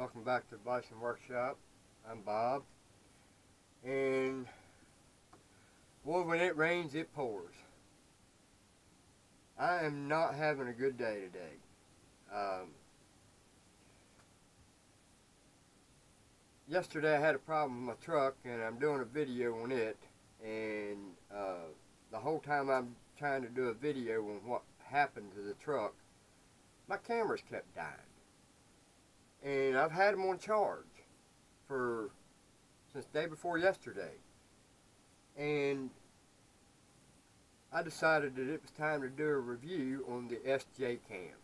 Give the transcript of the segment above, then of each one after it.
Welcome back to the Bison Workshop. I'm Bob. And boy, when it rains, it pours. I am not having a good day today. Yesterday I had a problem with my truck and I'm doing a video on it, and the whole time I'm trying to do a video on what happened to the truck, my cameras kept dying. And I've had them on charge since the day before yesterday. And I decided that it was time to do a review on the sjcam.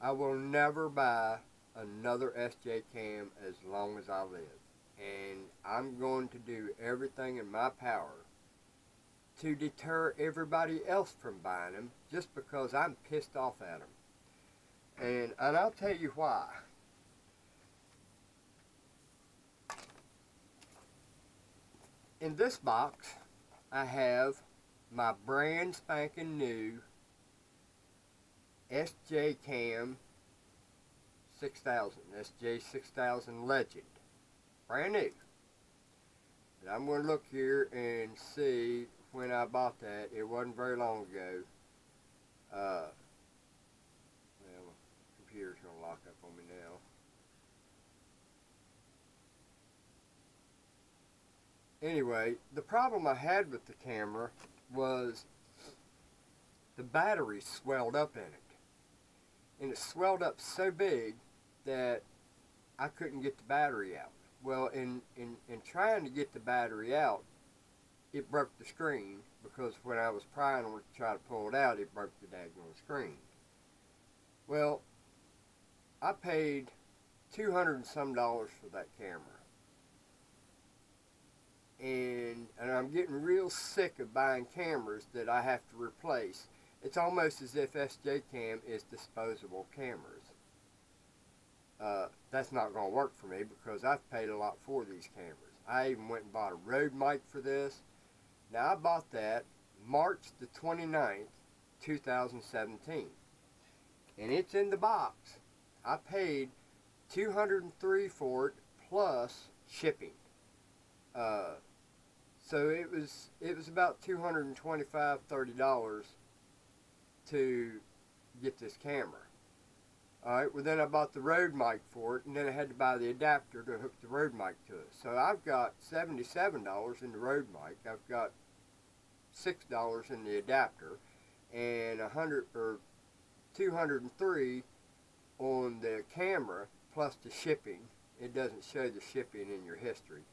I will never buy another sjcam as long as I live. And I'm going to do everything in my power to deter everybody else from buying them just because I'm pissed off at them. And I'll tell you why. In this box, I have my brand spanking new sjcam 6000, sj6 Legend. Brand new. And I'm going to look here and see when I bought that. It wasn't very long ago. Well, my computer's going to lock up on me now. Anyway, the problem I had with the camera was the battery swelled up in it. And it swelled up so big that I couldn't get the battery out. Well, in trying to get the battery out, it broke the screen, because when I was prying on it to try to pull it out, it broke the daggone screen. Well, I paid $200 and some for that camera. And I'm getting real sick of buying cameras that I have to replace. It's almost as if sjcam is disposable cameras. That's not going to work for me because I've paid a lot for these cameras. I even went and bought a Rode mic for this. Now, I bought that March the 29th, 2017. And it's in the box. I paid $203 for it plus shipping. So it was about $225–$30 to get this camera. Alright, well then I bought the Rode mic for it, and then I had to buy the adapter to hook the Rode mic to it. So I've got $77 in the Rode mic, I've got $6 in the adapter, and $203 on the camera plus the shipping. It doesn't show the shipping in your history.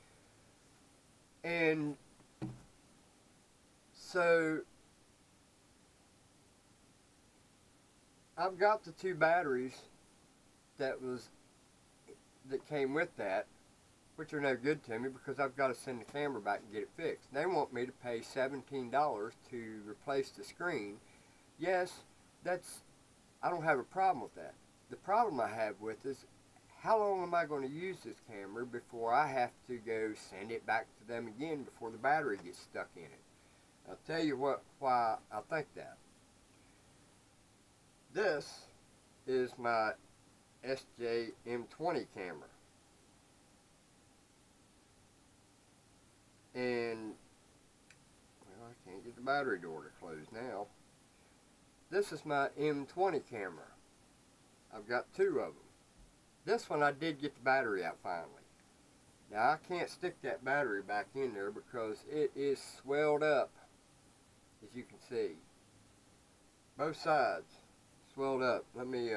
And so I've got the two batteries that came with that, which are no good to me because I've got to send the camera back and get it fixed. They want me to pay $17 to replace the screen. Yes, I don't have a problem with that. The problem I have with is, how long am I going to use this camera before I have to go send it back to them again before the battery gets stuck in it? I'll tell you why I think that. This is my sjm20 camera. And, well, I can't get the battery door to close now. This is my M20 camera. I've got two of them. This one I did get the battery out finally. Now I can't stick that battery back in there because it is swelled up, as you can see. Both sides swelled up. Let me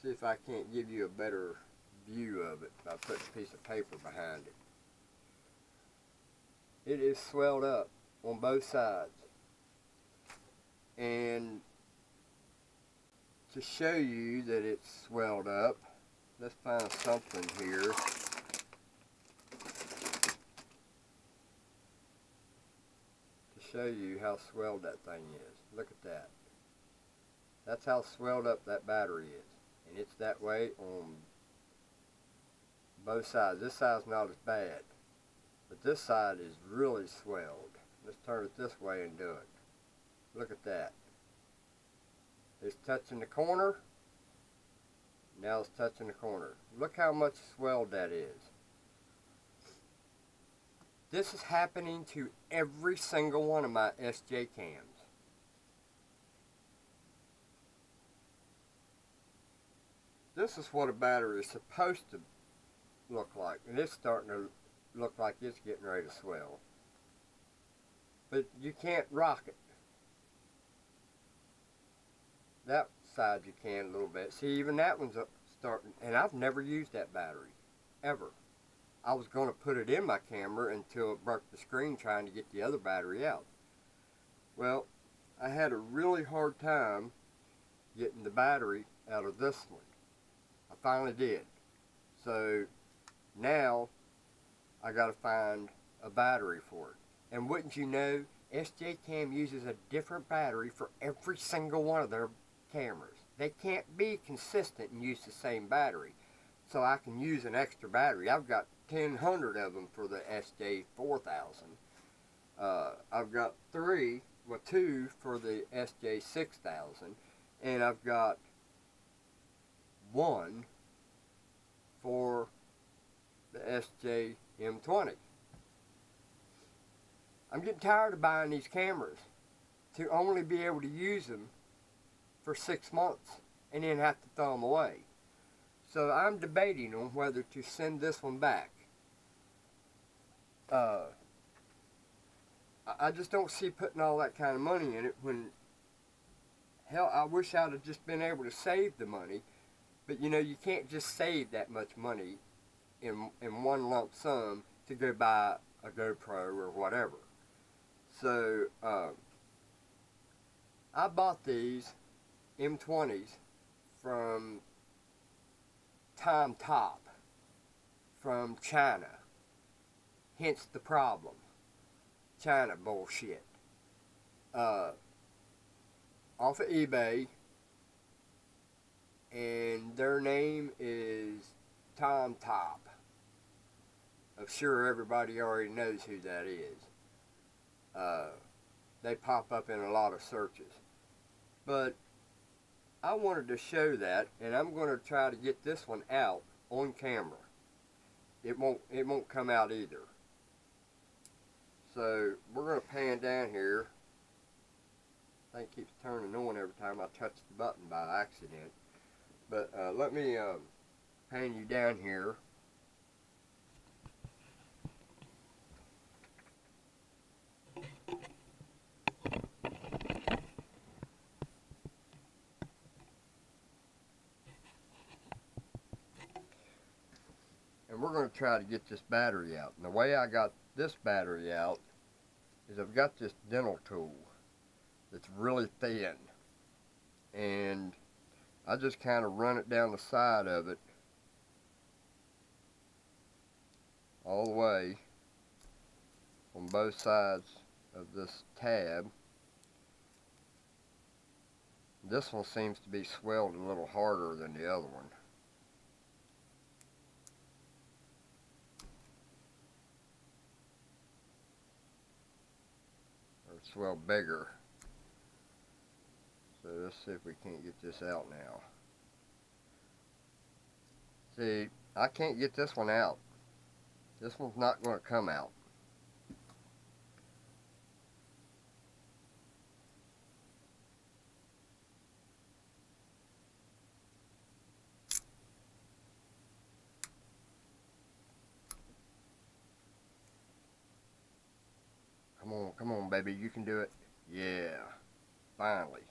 see if I can't give you a better view of it by putting a piece of paper behind it. It is swelled up on both sides. And to show you that it's swelled up, let's find something here. To show you how swelled that thing is. Look at that. That's how swelled up that battery is. And it's that way on both sides. This side's not as bad, but this side is really swelled. Let's turn it this way and do it. Look at that. It's touching the corner, Now it's touching the corner. Look how much swelled that is. This is happening to every single one of my sjcams. This is what a battery is supposed to look like, and it's starting to look like it's getting ready to swell. But you can't rock it. That side you can a little bit. See, even that one's up starting, and I've never used that battery, ever. I was going to put it in my camera until it broke the screen trying to get the other battery out. Well, I had a really hard time getting the battery out of this one. I finally did. So now I got to find a battery for it. And wouldn't you know, sjcam uses a different battery for every single one of their cameras. They can't be consistent and use the same battery. So I can use an extra battery. I've got 1,000 of them for the sj4000. I've got two for the sj6000, and I've got one for the sjm20. I'm getting tired of buying these cameras to only be able to use them for 6 months and then have to throw them away. So I'm debating on whether to send this one back. I just don't see putting all that kind of money in it when, hell, I wish I'd have just been able to save the money. But you know, you can't just save that much money in one lump sum to go buy a GoPro or whatever. So I bought these M20s from Top from China. Hence the problem. China bullshit. Off of eBay, and their name is Top. I'm sure everybody already knows who that is. They pop up in a lot of searches. But I wanted to show that, and I'm going to try to get this one out on camera. It won't come out either. So we're going to pan down here. Thing keeps turning on every time I touch the button by accident. But let me pan you down here. And we're going to try to get this battery out. And the way I got this battery out is I've got this dental tool that's really thin. And I just kind of run it down the side of it all the way on both sides of this tab. This one seems to be swelled a little harder than the other one. Swell bigger. So let's see if we can't get this out now. See, I can't get this one out. This one's not going to come out. Come on, baby, you can do it. Yeah, finally.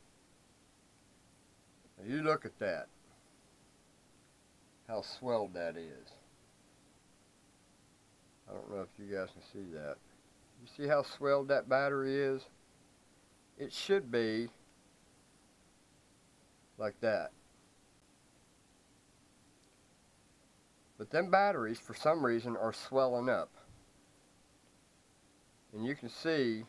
Now you look at that. How swelled that is. I don't know if you guys can see that. You see how swelled that battery is? It should be like that. But them batteries, for some reason, are swelling up. And you can see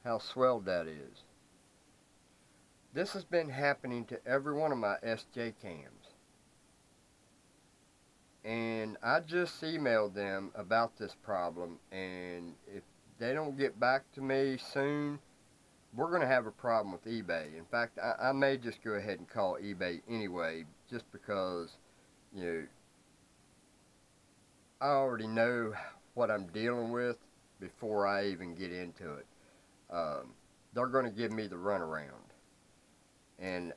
how swelled that is. This has been happening to every one of my sjcams. And I just emailed them about this problem, and if they don't get back to me soon, we're going to have a problem with eBay. In fact, I may just go ahead and call eBay anyway, just because, you know, I already know what I'm dealing with before I even get into it. They're going to give me the runaround. And,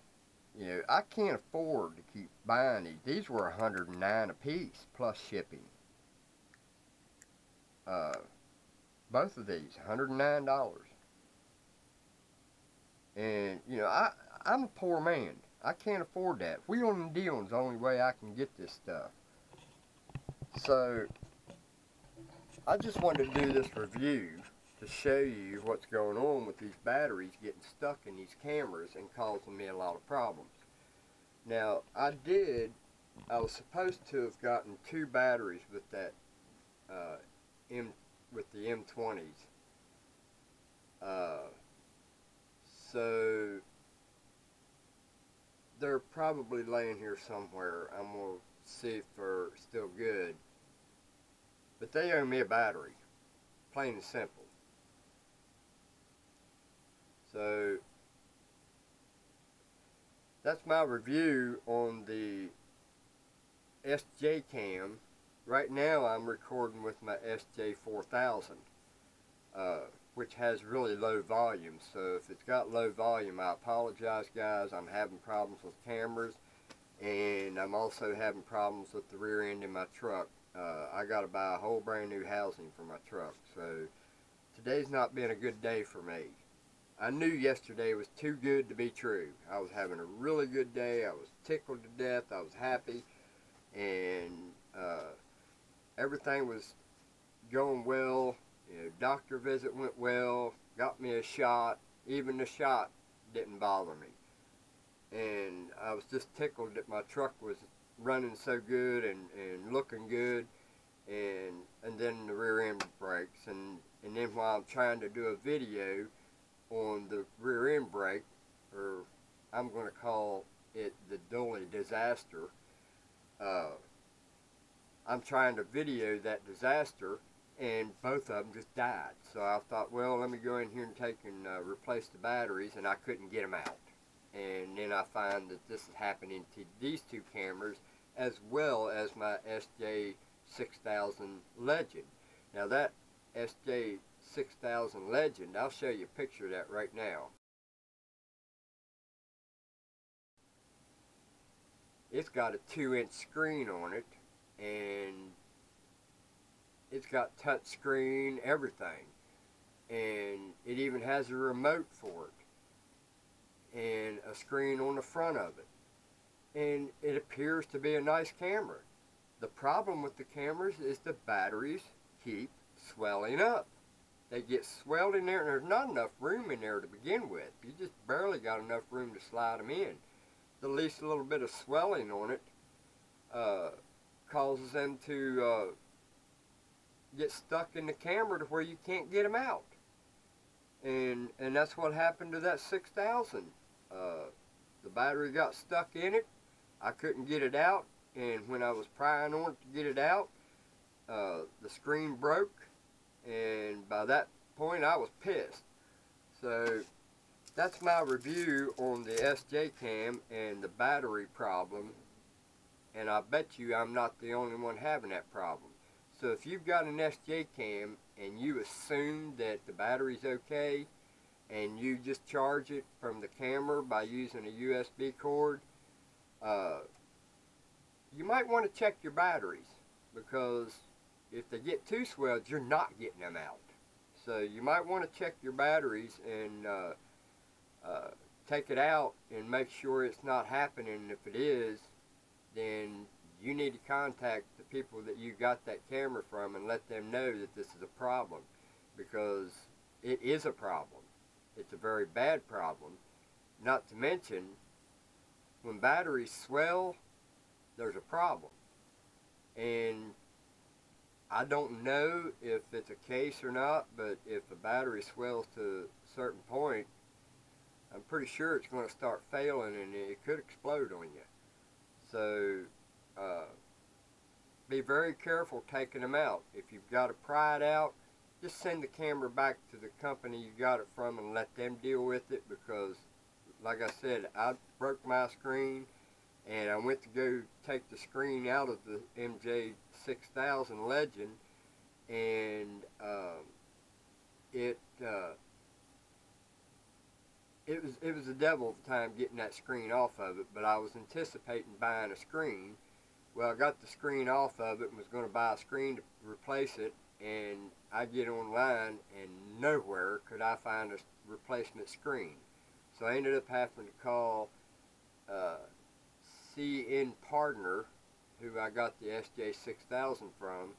you know, I can't afford to keep buying these. These were $109 a piece plus shipping. Both of these, $109. And, you know, I'm a poor man. I can't afford that. Wheeling and dealing is the only way I can get this stuff. So, I just wanted to do this review to show you what's going on with these batteries getting stuck in these cameras and causing me a lot of problems. Now, I was supposed to have gotten 2 batteries with that, with the M20s. So, they're probably laying here somewhere. I'm going to see if they're still good. But they owe me a battery, plain and simple. So, that's my review on the sjcam. Right now I'm recording with my sj6, which has really low volume. So if it's got low volume, I apologize, guys. I'm having problems with cameras, and I'm also having problems with the rear end in my truck. I got to buy a whole brand new housing for my truck. So today's not been a good day for me. I knew yesterday was too good to be true. I was having a really good day. I was tickled to death. I was happy, and everything was going well. You know, doctor visit went well. Got me a shot. Even the shot didn't bother me. And I was just tickled that my truck was running so good and looking good. And then the rear end breaks. And then while I'm trying to do a video on the rear end brake, or I'm going to call it the Dolly disaster, I'm trying to video that disaster, and both of them just died. So I thought, well, let me go in here and take and replace the batteries, and I couldn't get them out. And then I find that this is happening to these 2 cameras, as well as my sj6 Legend. Now that sj6 Legend, I'll show you a picture of that right now. It's got a 2-inch screen on it, and it's got touch screen, everything, and it even has a remote for it and a screen on the front of it, and it appears to be a nice camera. The problem with the cameras is the batteries keep swelling up. They get swelled in there, and there's not enough room in there to begin with. You just barely got enough room to slide them in. The least little bit of swelling on it causes them to get stuck in the camera to where you can't get them out. And that's what happened to that 6000. The battery got stuck in it. I couldn't get it out, and when I was prying on it to get it out, the screen broke, and by that point I was pissed. So that's my review on the sjcam and the battery problem, and I bet you I'm not the only one having that problem. So if you've got an sjcam and you assume that the battery's okay, and you just charge it from the camera by using a USB cord, you might want to check your batteries, because if they get too swelled, you're not getting them out. So you might want to check your batteries and take it out and make sure it's not happening. If it is, then you need to contact the people that you got that camera from and let them know that this is a problem, because it is a problem. It's a very bad problem. Not to mention, when batteries swell, there's a problem. And I don't know if it's a case or not, but if the battery swells to a certain point, I'm pretty sure it's going to start failing, and it could explode on you. So be very careful taking them out. If you've got to pry it out, just send the camera back to the company you got it from and let them deal with it, because like I said, I broke my screen and I went to go take the screen out of the sj6 Legend, and it was the devil of a time getting that screen off of it, but I was anticipating buying a screen. Well, I got the screen off of it and was going to buy a screen to replace it, and I get online and nowhere could I find a replacement screen. So I ended up having to call CN Partner, who I got the sj6 from,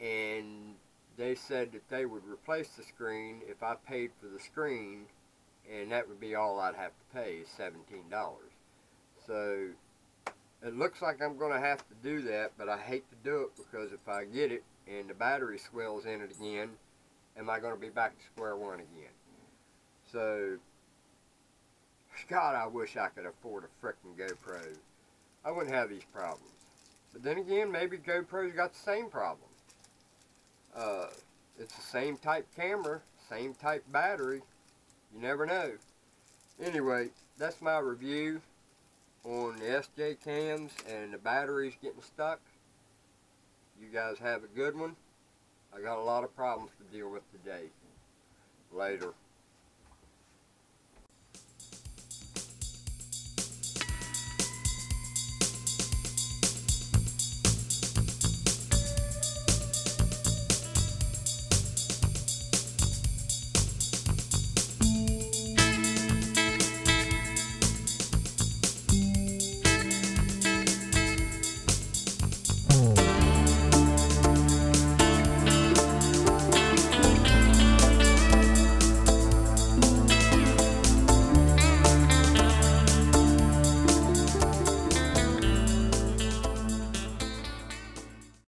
and they said that they would replace the screen if I paid for the screen, and that would be all I'd have to pay, is $17. So it looks like I'm going to have to do that, but I hate to do it, because if I get it and the battery swells in it again, am I going to be back to square one again? So, God, I wish I could afford a frickin' GoPro. I wouldn't have these problems. But then again, maybe GoPro's got the same problem. It's the same type camera, same type battery. You never know. Anyway, that's my review on the sjcams and the batteries getting stuck. You guys have a good one. I got a lot of problems to deal with today. Later.